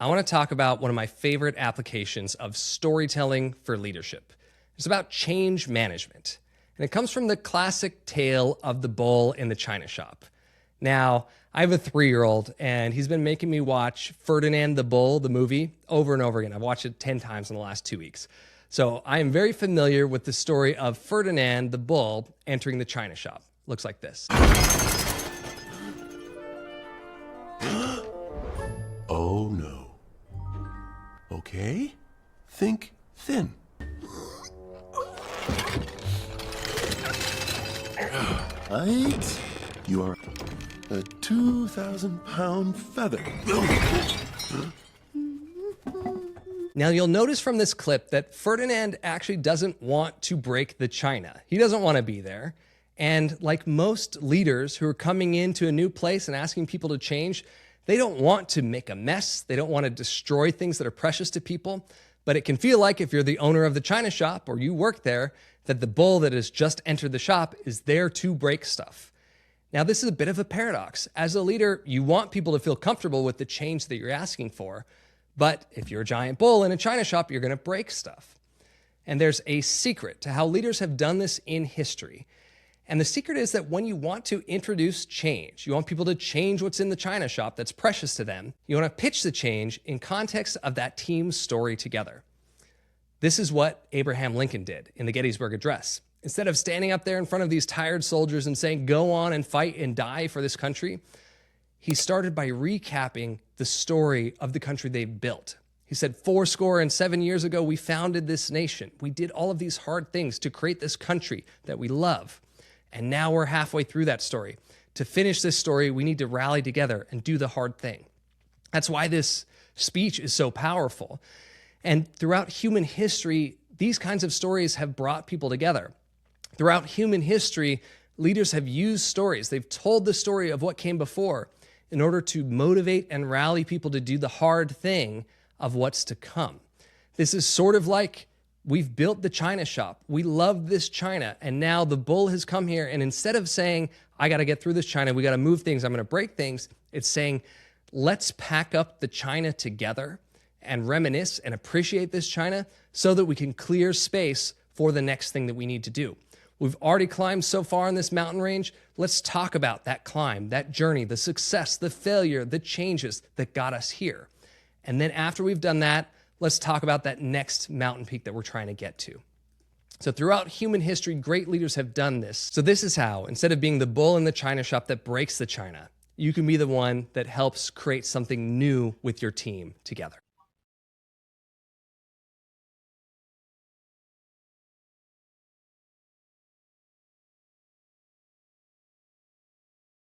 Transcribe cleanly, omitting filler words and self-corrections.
I want to talk about one of my favorite applications of storytelling for leadership. It's about change management, and it comes from the classic tale of the bull in the china shop. Now, I have a 3-year-old, and he's been making me watch Ferdinand the Bull, the movie, over and over again. I've watched it 10 times in the last 2 weeks. So I am very familiar with the story of Ferdinand the Bull entering the china shop. Looks like this. Oh no. Okay, think thin. Right? You are a 2,000-pound feather. Now, you'll notice from this clip that Ferdinand actually doesn't want to break the china. He doesn't want to be there. And like most leaders who are coming into a new place and asking people to change, they don't want to make a mess. They don't want to destroy things that are precious to people. But it can feel like if you're the owner of the china shop or you work there, that the bull that has just entered the shop is there to break stuff. Now, this is a bit of a paradox. As a leader, you want people to feel comfortable with the change that you're asking for. But if you're a giant bull in a china shop, you're going to break stuff. And there's a secret to how leaders have done this in history. And the secret is that when you want to introduce change, you want people to change what's in the china shop that's precious to them, you want to pitch the change in context of that team's story together. This is what Abraham Lincoln did in the Gettysburg Address. Instead of standing up there in front of these tired soldiers and saying, go on and fight and die for this country, he started by recapping the story of the country they built. He said, 77 years ago, we founded this nation. We did all of these hard things to create this country that we love. And now we're halfway through that story. To finish this story, we need to rally together and do the hard thing. That's why this speech is so powerful. And throughout human history, these kinds of stories have brought people together. Throughout human history, leaders have used stories. They've told the story of what came before in order to motivate and rally people to do the hard thing of what's to come. This is sort of like we've built the china shop. We love this china. And now the bull has come here. And instead of saying, I got to get through this china, we got to move things, I'm going to break things, it's saying, let's pack up the china together and reminisce and appreciate this china so that we can clear space for the next thing that we need to do. We've already climbed so far in this mountain range. Let's talk about that climb, that journey, the success, the failure, the changes that got us here. And then after we've done that, let's talk about that next mountain peak that we're trying to get to. So throughout human history, great leaders have done this. So this is how, instead of being the bull in the china shop that breaks the china, you can be the one that helps create something new with your team together.